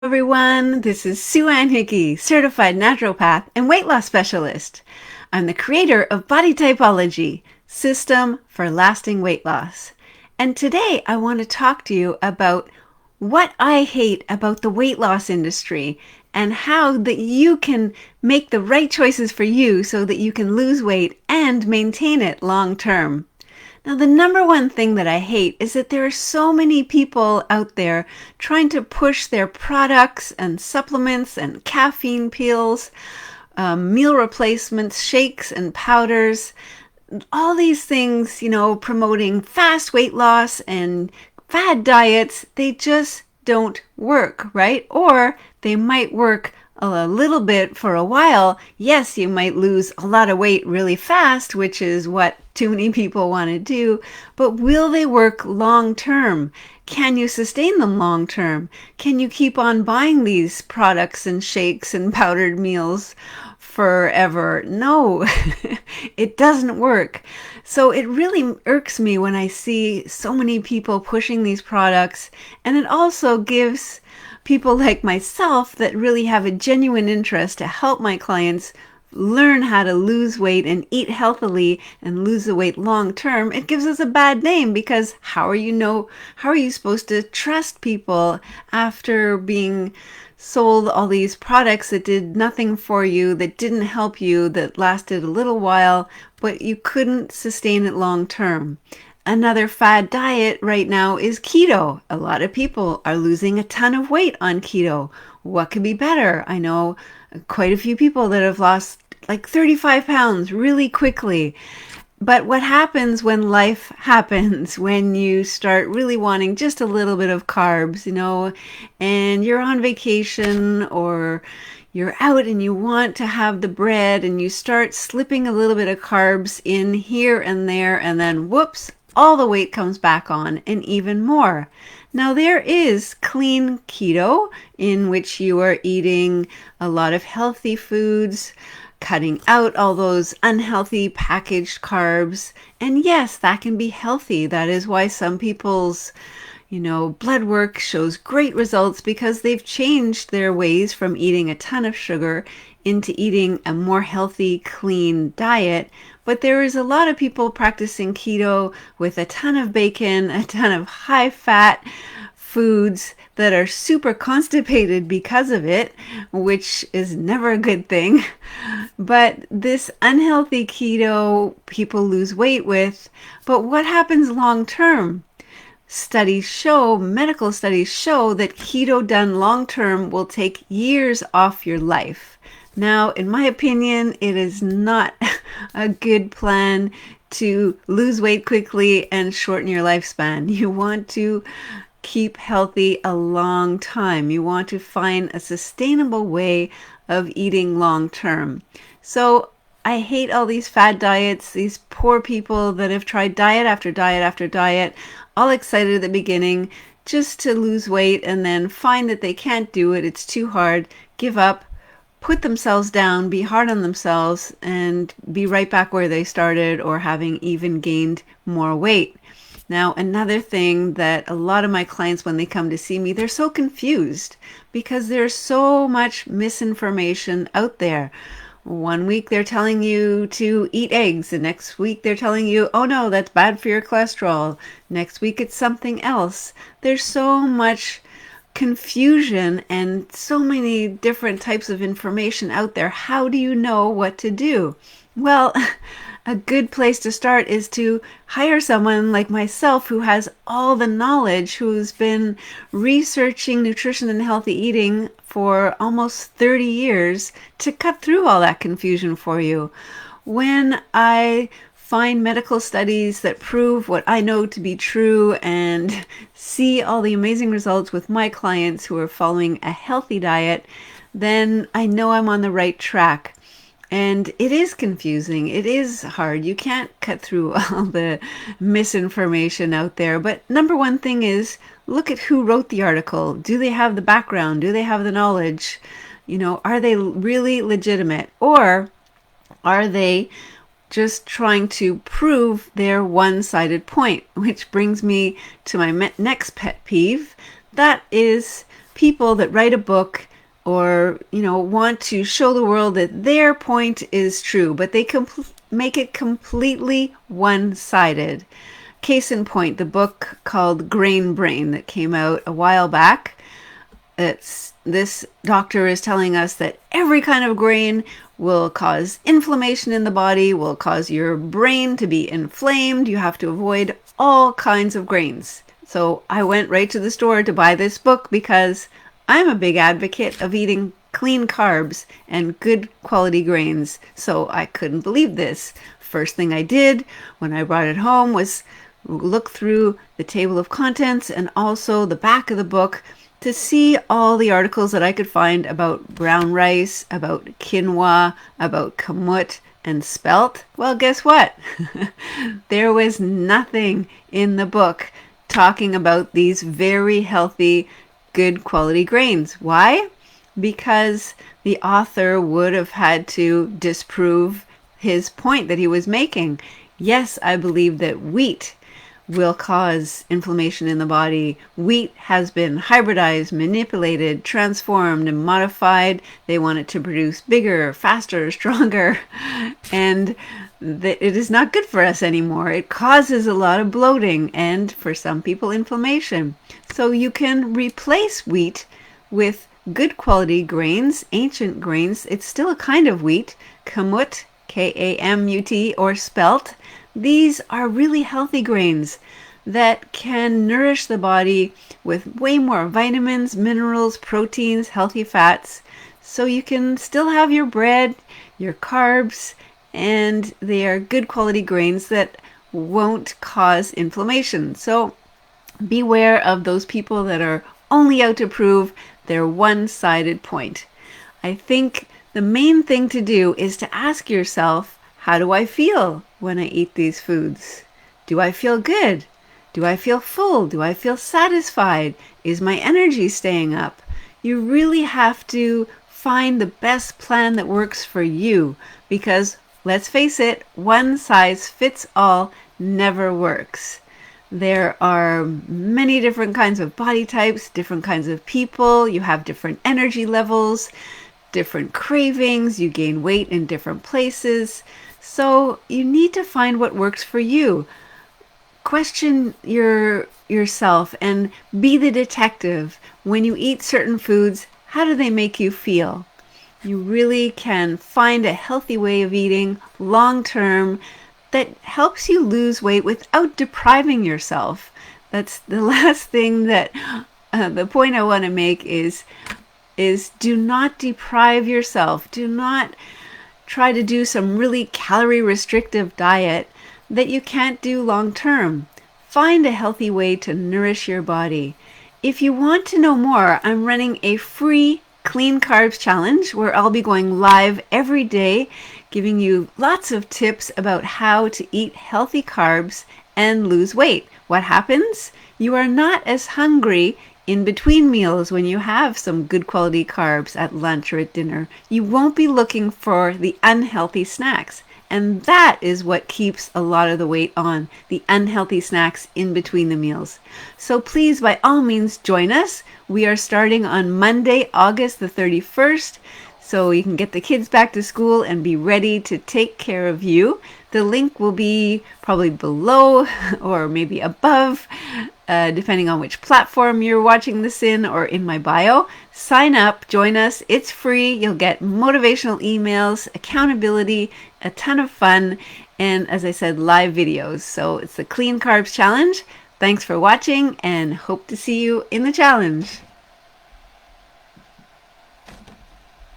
Everyone, this is Sue Ann Hickey, certified naturopath and weight loss specialist. I'm the creator of Body Typology, System for Lasting Weight Loss. And today I want to talk to you about what I hate about the weight loss industry and how that you can make the right choices for you so that you can lose weight and maintain it long term. Now, the number one thing that I hate is that there are so many people out there trying to push their products and supplements and caffeine pills, meal replacements, shakes and powders, all these things, promoting fast weight loss and fad diets. They just don't work, right? Or they might work a little bit for a while. Yes, you might lose a lot of weight really fast, which is what too many people want to do, but will they work long term? Can you sustain them long term? Can you keep on buying these products and shakes and powdered meals forever? No, it doesn't work. So it really irks me when I see so many people pushing these products, and it also gives people like myself that really have a genuine interest to help my clients learn how to lose weight and eat healthily and lose the weight long term. It gives us a bad name because how are you supposed to trust people after being sold all these products that did nothing for you, that didn't help you, that lasted a little while, but you couldn't sustain it long term? Another fad diet right now is keto. A lot of people are losing a ton of weight on keto. What could be better? I know quite a few people that have lost like 35 pounds really quickly. But what happens when life happens, when you start really wanting just a little bit of carbs, and you're on vacation or you're out and you want to have the bread and you start slipping a little bit of carbs in here and there, and then whoops, all the weight comes back on and even more. Now there is clean keto, in which you are eating a lot of healthy foods, cutting out all those unhealthy packaged carbs. And yes, that can be healthy. That is why some people's blood work shows great results, because they've changed their ways from eating a ton of sugar into eating a more healthy, clean diet. But there is a lot of people practicing keto with a ton of bacon, a ton of high-fat foods that are super constipated because of it, which is never a good thing. But this unhealthy keto people lose weight with. But what happens long term? Medical studies show that keto done long term will take years off your life. Now, in my opinion, it is not a good plan to lose weight quickly and shorten your lifespan. You want to keep healthy a long time. You want to find a sustainable way of eating long term. So I hate all these fad diets, these poor people that have tried diet after diet after diet, all excited at the beginning just to lose weight, and then find that they can't do it. It's too hard, give up, put themselves down, be hard on themselves, and be right back where they started, or having even gained more weight. Now, another thing that a lot of my clients, when they come to see me, they're so confused because there's so much misinformation out there. One week they're telling you to eat eggs. The next week they're telling you, oh no, that's bad for your cholesterol. Next week it's something else. There's so much confusion and so many different types of information out there. How do you know what to do? Well, a good place to start is to hire someone like myself who has all the knowledge, who's been researching nutrition and healthy eating for almost 30 years to cut through all that confusion for you. When I find medical studies that prove what I know to be true and see all the amazing results with my clients who are following a healthy diet, then I know I'm on the right track. And it is confusing. It is hard. You can't cut through all the misinformation out there. But number one thing is look at who wrote the article. Do they have the background? Do they have the knowledge? Are they really legitimate? Or are they just trying to prove their one-sided point? Which brings me to my next pet peeve. That is people that write a book or, want to show the world that their point is true, but they make it completely one-sided. Case in point, the book called Grain Brain that came out a while back. This doctor is telling us that every kind of grain will cause inflammation in the body, will cause your brain to be inflamed. You have to avoid all kinds of grains. So I went right to the store to buy this book because I'm a big advocate of eating clean carbs and good quality grains. So I couldn't believe this. First thing I did when I brought it home was look through the table of contents and also the back of the book to see all the articles that I could find about brown rice, about quinoa, about kamut and spelt. Well, guess what? There was nothing in the book talking about these very healthy, good quality grains. Why? Because the author would have had to disprove his point that he was making. Yes, I believe that wheat will cause inflammation in the body. Wheat has been hybridized, manipulated, transformed, and modified. They want it to produce bigger, faster, stronger, and it is not good for us anymore. It causes a lot of bloating and, for some people, inflammation. So you can replace wheat with good quality grains, ancient grains. It's still a kind of wheat, kamut, K-A-M-U-T, or spelt. These are really healthy grains that can nourish the body with way more vitamins, minerals, proteins, healthy fats. So you can still have your bread, your carbs, and they are good quality grains that won't cause inflammation. So beware of those people that are only out to prove their one-sided point. I think the main thing to do is to ask yourself, how do I feel when I eat these foods? Do I feel good? Do I feel full? Do I feel satisfied? Is my energy staying up? You really have to find the best plan that works for you because, let's face it, one size fits all never works. There are many different kinds of body types, different kinds of people. You have different energy levels, different cravings. You gain weight in different places. So you need to find what works for you. Question yourself and be the detective. When you eat certain foods, how do they make you feel? You really can find a healthy way of eating long term that helps you lose weight without depriving yourself. That's the last thing that the point I want to make is do not deprive yourself. Do not try to do some really calorie restrictive diet that you can't do long term. Find a healthy way to nourish your body. If you want to know more, I'm running a free Clean Carbs challenge where I'll be going live every day, giving you lots of tips about how to eat healthy carbs and lose weight. What happens? You are not as hungry in between meals when you have some good quality carbs at lunch or at dinner. You won't be looking for the unhealthy snacks. And that is what keeps a lot of the weight on, the unhealthy snacks in between the meals. So please, by all means, join us. We are starting on Monday, August the 31st, so you can get the kids back to school and be ready to take care of you. The link will be probably below or maybe above, depending on which platform you're watching this in, or in my bio. Sign up, join us. It's free. You'll get motivational emails, accountability, a ton of fun, and as I said, live videos. So it's the Clean Carbs Challenge. Thanks for watching and hope to see you in the challenge.